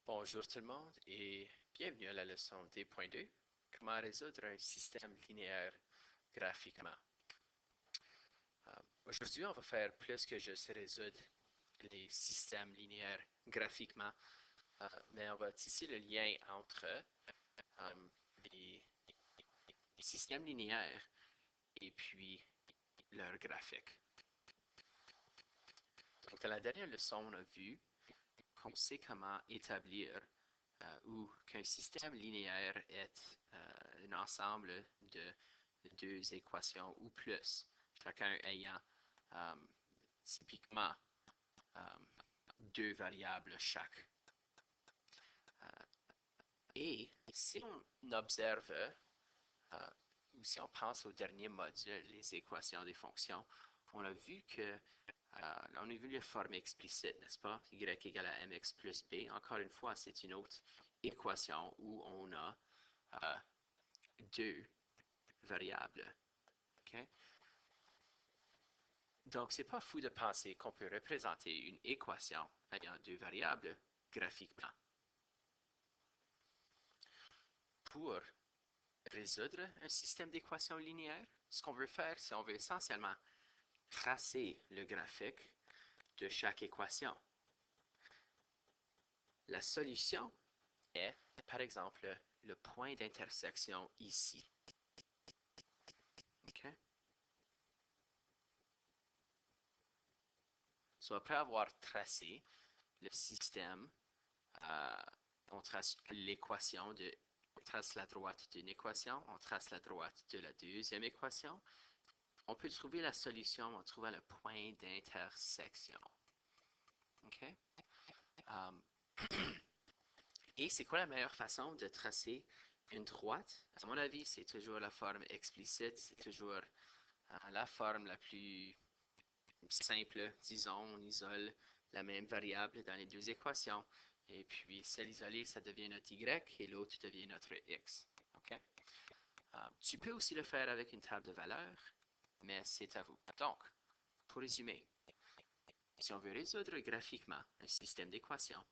Bonjour tout le monde et bienvenue à la leçon D.2. Comment résoudre un système linéaire graphiquement. Aujourd'hui, on va faire plus que juste résoudre les systèmes linéaires graphiquement, mais on va tisser le lien entre les, les systèmes linéaires et puis leur graphique. Donc, dans la dernière leçon, on a vu qu'on sait comment établir ou qu'un système linéaire est un ensemble de deux équations ou plus, chacun ayant euh, typiquement euh, deux variables chaque. Et si on observe, ou si on pense au dernier module, les équations des fonctions, on a vu que on a vu la forme explicite, n'est-ce pas? Y égale à mx plus b. Encore une fois, c'est une autre équation où on a deux variables. Okay? Donc, c'est pas fou de penser qu'on peut représenter une équation ayant deux variables graphiquement. Pour résoudre un système d'équations linéaires, ce qu'on veut faire, c'est qu'on veut essentiellement tracer le graphique de chaque équation. La solution est, par exemple, le point d'intersection ici. Okay? So, après avoir tracé le système, on trace l'équation de, on trace la droite d'une équation, on trace la droite de la deuxième équation. On peut trouver la solution en trouvant le point d'intersection. Okay? Et c'est quoi la meilleure façon de tracer une droite? À mon avis, c'est toujours la forme explicite, c'est toujours la forme la plus simple. Disons, on isole la même variable dans les deux équations. Et puis, celle isolée, ça devient notre y et l'autre devient notre x. Okay? Tu peux aussi le faire avec une table de valeurs, mais c'est à vous. Donc, pour résumer, si on veut résoudre graphiquement un système d'équations,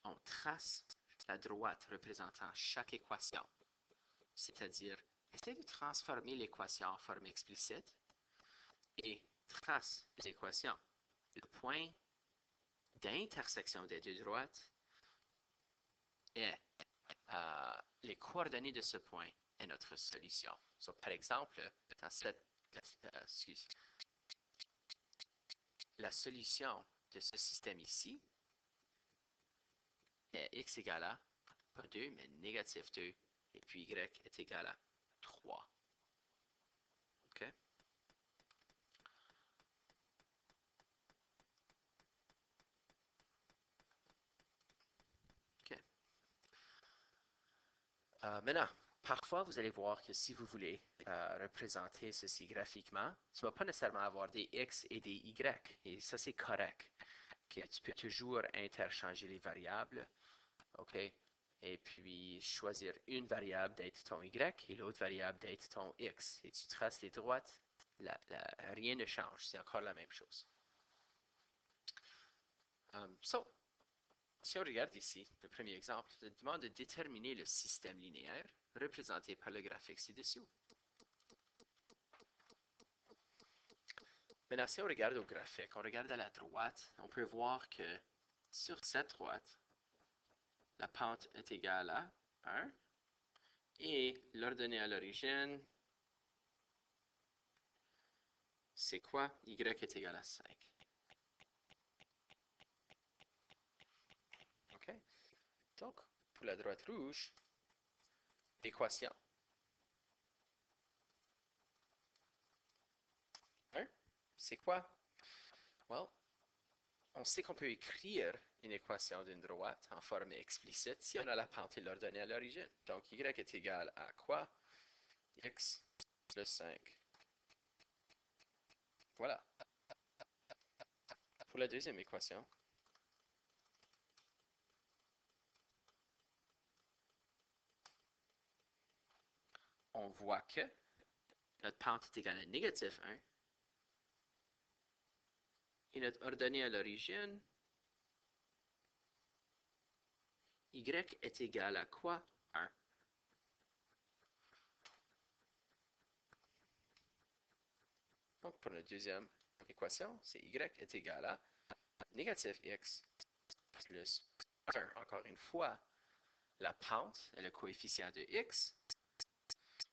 on trace la droite représentant chaque équation, c'est-à-dire essayer de transformer l'équation en forme explicite et trace l'équation. Le point d'intersection des deux droites est les coordonnées de ce point est notre solution. So, par exemple, dans cette, la solution de ce système ici est x égale à, pas 2, mais négatif 2, et puis y est égal à 3. OK? OK. Maintenant, parfois, vous allez voir que si vous voulez représenter ceci graphiquement, tu ne vas pas nécessairement avoir des x et des y, et ça, c'est correct. Okay? Tu peux toujours interchanger les variables, OK? Et puis choisir une variable d'être ton y et l'autre variable d'être ton x. Et tu traces les droites, rien ne change, c'est encore la même chose. Si on regarde ici, le premier exemple, ça demande de déterminer le système linéaire représenté par le graphique ci-dessous. Maintenant, si on regarde au graphique, on regarde à la droite, on peut voir que sur cette droite, la pente est égale à 1 et l'ordonnée à l'origine, c'est quoi? Y est égal à 5. OK? Donc, pour la droite rouge, l'équation 1, c'est quoi? Well, on sait qu'on peut écrire une équation d'une droite en forme explicite si on a la pente et l'ordonnée à l'origine. Donc, y est égal à quoi? X plus 5. Voilà. Pour la deuxième équation, on voit que notre pente est égale à négatif 1 et notre ordonnée à l'origine y est égal à quoi? 1. Donc, pour la deuxième équation, c'est y est égal à négatif x plus 1. Encore une fois, la pente est le coefficient de x.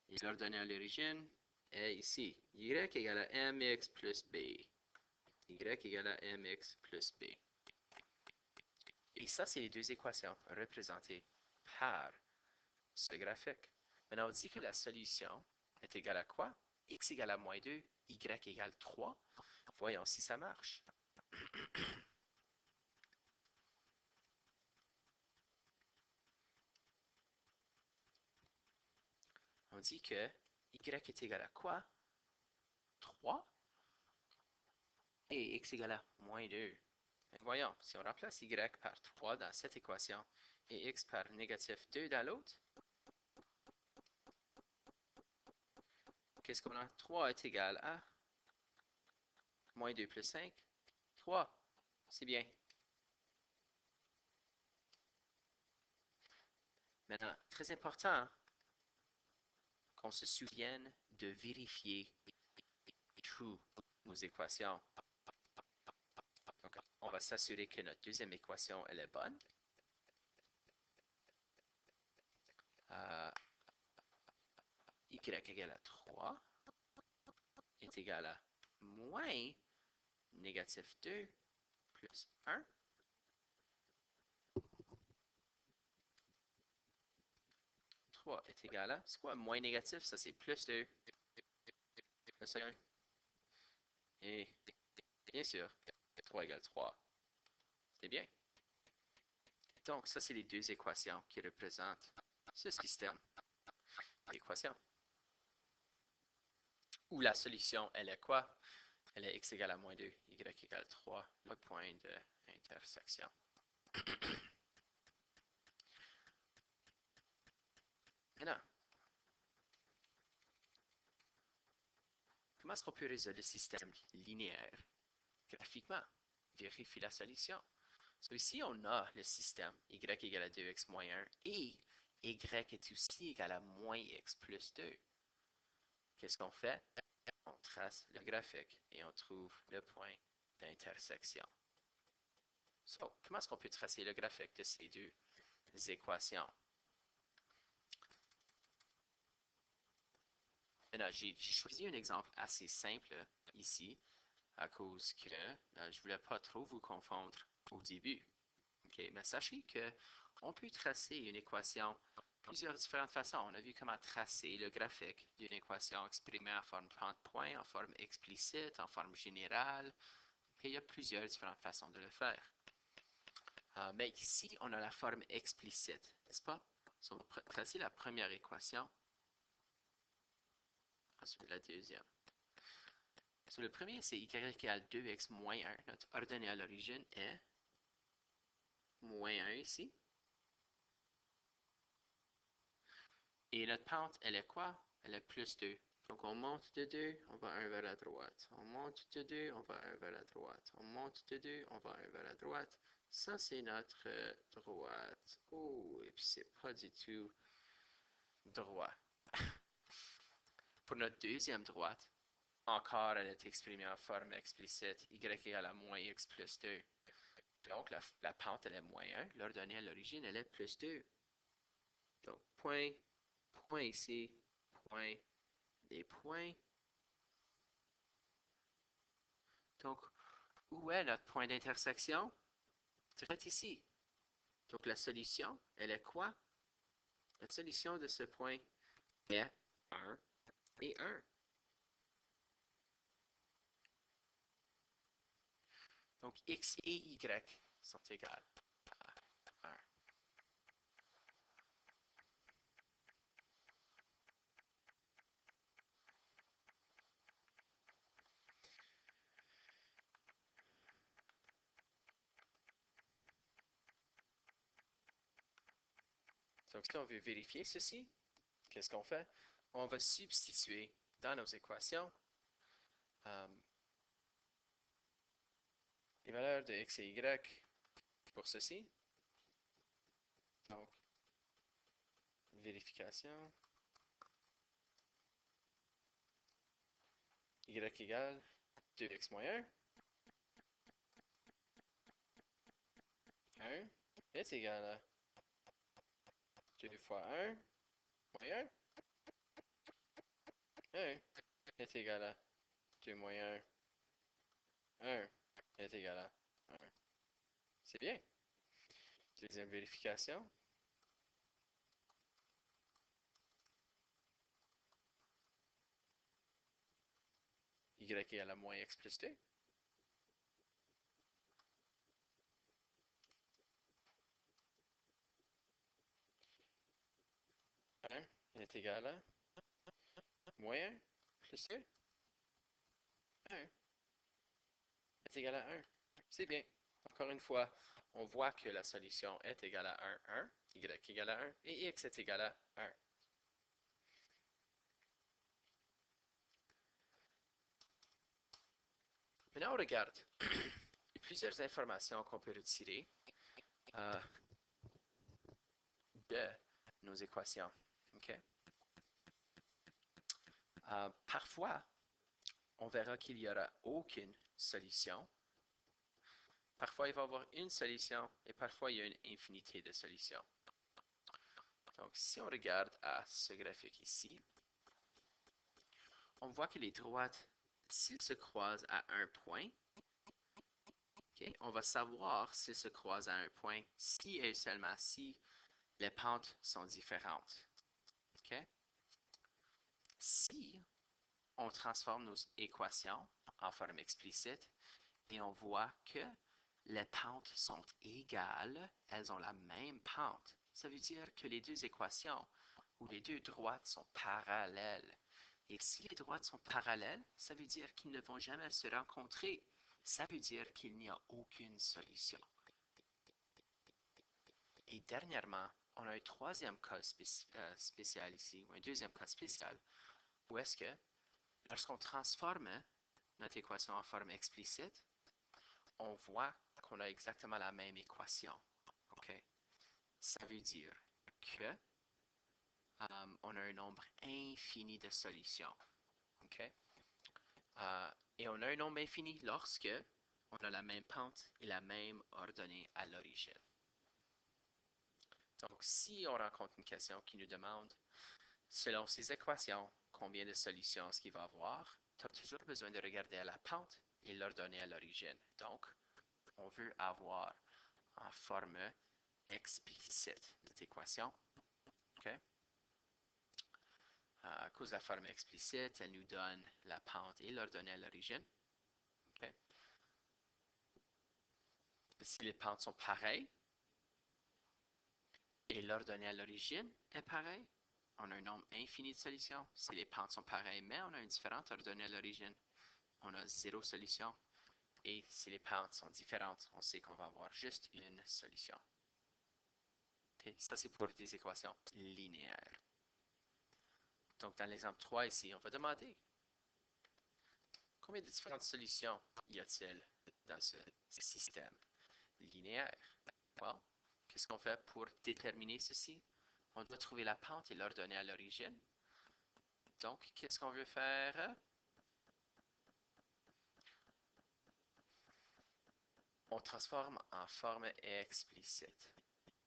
Et l'ordonnée à l'origine est ici. Y égale à mx plus b. Y égale à mx plus b. Et ça, c'est les deux équations représentées par ce graphique. Maintenant, on dit que la solution est égale à quoi? X égale à moins 2, Y égale 3. Voyons si ça marche. On dit que Y est égal à quoi? 3. Et X égale à moins 2. Voyons, si on remplace Y par 3 dans cette équation et X par négatif 2 dans l'autre, qu'est-ce qu'on a? 3 est égal à moins 2 plus 5. 3, c'est bien. Maintenant, très important qu'on se souvienne de vérifier toutes nos équations. Donc, on va s'assurer que notre deuxième équation, elle est bonne. Y égale à 3 est égal à moins négatif 2 plus 1. 3 est égal à, c'est quoi moins négatif? Ça, c'est plus 2. Plus 1. Et bien sûr, 3 égale 3. C'est bien. Donc, ça, c'est les deux équations qui représentent ce système d'équations. Où la solution, elle est quoi? Elle est x égale à moins 2, y égale 3, le point d'intersection. Maintenant, comment est-ce qu'on peut résoudre le système linéaire graphiquement? Vérifie la solution. So, ici, on a le système y égale à 2x moins 1 et y est aussi égal à moins x plus 2. Qu'est-ce qu'on fait? On trace le graphique et on trouve le point d'intersection. So, comment est-ce qu'on peut tracer le graphique de ces deux équations? Maintenant, j'ai choisi un exemple assez simple ici à cause que je ne voulais pas trop vous confondre au début. Okay? Mais sachez qu'on peut tracer une équation de plusieurs différentes façons. On a vu comment tracer le graphique d'une équation exprimée en forme pente-point, en forme explicite, en forme générale. Okay? Il y a plusieurs différentes façons de le faire. Mais ici, on a la forme explicite, n'est-ce pas? So, on va tracer la première équation, ensuite la deuxième. So, le premier, c'est y égale 2x moins 1. Notre ordonnée à l'origine est moins 1 ici. Et notre pente, elle est quoi? Elle est plus 2. Donc, on monte de 2, on va 1 vers la droite. On monte de 2, on va 1 vers la droite. On monte de 2, on va 1 vers la droite. Ça, c'est notre droite. Oh, et puis c'est pas du tout droit. Pour notre deuxième droite, encore, elle est exprimée en forme explicite. Y égale à moins x plus 2. Donc, la pente, elle est moins 1. L'ordonnée à l'origine, elle est plus 2. Donc, point, point ici, point, des points. Donc, où est notre point d'intersection? C'est ici. Donc, la solution, elle est quoi? La solution de ce point est 1 et 1. Donc, x et y sont égales à 1. Donc, si on veut vérifier ceci, qu'est-ce qu'on fait? On va substituer dans nos équations les valeurs de x et y pour ceci. Donc, vérification. Y égale 2x moins 1. 1 est égal à 2 fois 1 moins 1. 1 est égal à 2 moins 1. 1 est égal à 1. C'est bien. Deuxième vérification. Y égale à moins x plus 2. 1 est égal à moins 1 plus 2. 1 est égal à 1. C'est bien. Encore une fois, on voit que la solution est égale à 1, 1, y égale à 1 et x est égal à 1. Maintenant, on regarde. Il y a plusieurs informations qu'on peut retirer euh, de nos équations. Okay? Parfois, on verra qu'il n'y aura aucune solution. Parfois, il va y avoir une solution et parfois, il y a une infinité de solutions. Donc, si on regarde à ce graphique ici, on voit que les droites, s'ils se croisent à un point, okay, on va savoir s'ils se croisent à un point si et seulement si les pentes sont différentes. Okay? Si on transforme nos équations en forme explicite et on voit que les pentes sont égales, elles ont la même pente. Ça veut dire que les deux équations ou les deux droites sont parallèles. Et si les droites sont parallèles, ça veut dire qu'ils ne vont jamais se rencontrer. Ça veut dire qu'il n'y a aucune solution. Et dernièrement, on a un troisième cas spécial ici, ou un deuxième cas spécial, où est-ce que, lorsqu'on transforme notre équation en forme explicite, on voit qu'on a exactement la même équation. Okay? Ça veut dire que on a un nombre infini de solutions. Okay? Et on a un nombre infini lorsque on a la même pente et la même ordonnée à l'origine. Donc, si on rencontre une question qui nous demande, selon ces équations, combien de solutions est-ce qu'il va avoir, tu as toujours besoin de regarder à la pente et l'ordonnée à l'origine. Donc, on veut avoir en forme explicite cette équation. Okay? À cause de la forme explicite, elle nous donne la pente et l'ordonnée à l'origine. Okay? Si les pentes sont pareilles et l'ordonnée à l'origine est pareille, on a un nombre infini de solutions. Si les pentes sont pareilles, mais on a une différente ordonnée à l'origine, on a 0 solution. Et si les pentes sont différentes, on sait qu'on va avoir juste une solution. Okay? Ça, c'est pour des équations linéaires. Donc, dans l'exemple 3 ici, on va demander combien de différentes solutions y a-t-il dans ce système linéaire? Well, qu'est-ce qu'on fait pour déterminer ceci? On doit trouver la pente et l'ordonnée à l'origine. Donc, qu'est-ce qu'on veut faire? On transforme en forme explicite.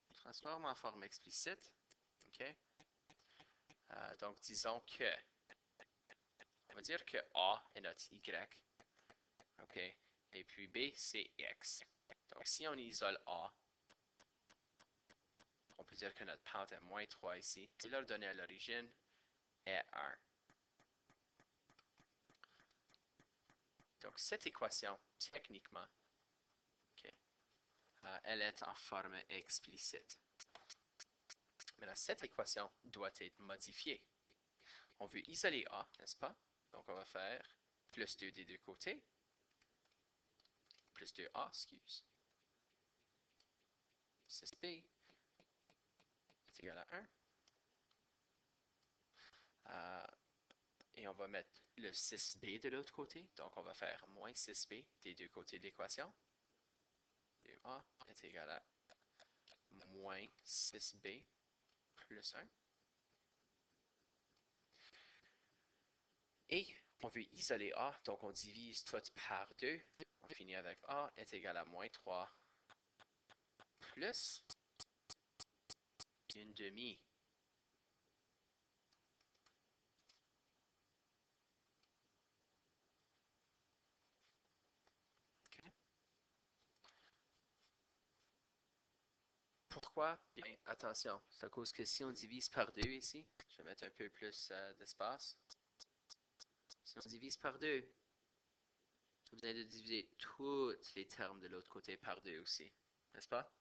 On transforme en forme explicite. OK? Donc, disons que, on va dire que A est notre Y. OK? Et puis B, c'est X. Donc, si on isole A, on peut dire que notre pente est moins 3 ici. Et l'ordonnée à l'origine est 1. Donc, cette équation, techniquement, okay, elle est en forme explicite. Maintenant, cette équation doit être modifiée. On veut isoler A, n'est-ce pas? Donc, on va faire plus 2 des deux côtés, plus 2A, excuse. 6B est égal à 1. Et on va mettre le 6B de l'autre côté. Donc, on va faire moins 6B des deux côtés de l'équation. 2A est égal à moins 6b plus 1. Et on veut isoler A, donc on divise tout par 2. On finit avec A est égal à moins 3 plus une demi. Okay. Pourquoi? Bien, attention, c'est à cause que si on divise par 2 ici, je vais mettre un peu plus d'espace. Si on divise par 2, vous venez de diviser tous les termes de l'autre côté par 2 aussi, n'est-ce pas?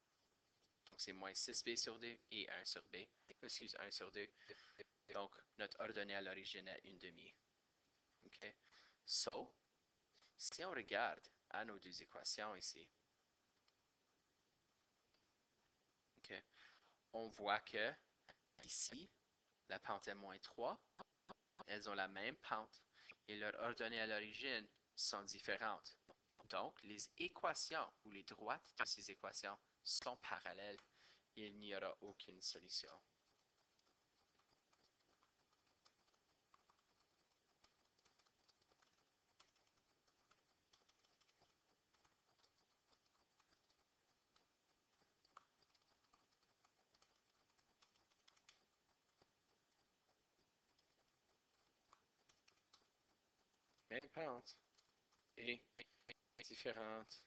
Donc c'est moins 6b sur 2 et 1 sur b. Excuse, 1 sur 2. Donc notre ordonnée à l'origine est une demi. OK? So, si on regarde à nos deux équations ici, OK, on voit que ici, la pente est moins 3. Elles ont la même pente et leurs ordonnées à l'origine sont différentes. Donc, les équations ou les droites de ces équations sont parallèles et il n'y aura aucune solution. Même pente et différentes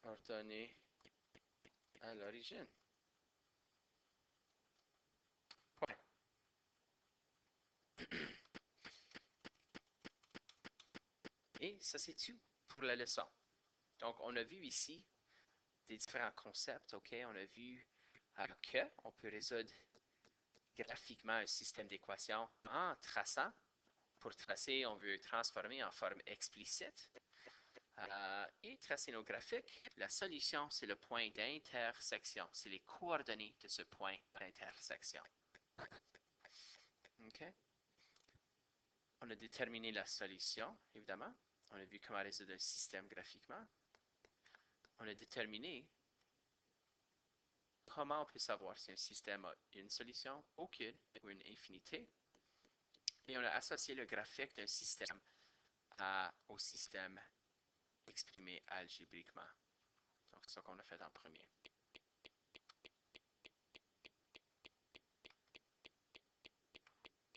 ordonnées à l'origine. Point. Et ça, c'est tout pour la leçon. Donc, on a vu ici des différents concepts, OK? On a vu qu'on peut résoudre graphiquement un système d'équations en traçant. Pour tracer, on veut transformer en forme explicite. Et tracer nos graphiques, la solution, c'est le point d'intersection. C'est les coordonnées de ce point d'intersection. OK? On a déterminé la solution, évidemment. On a vu comment résoudre un système graphiquement. On a déterminé comment on peut savoir si un système a une solution, aucune ou une infinité. Et on a associé le graphique d'un système au système exprimé algébriquement. Donc, c'est ce qu'on a fait en premier.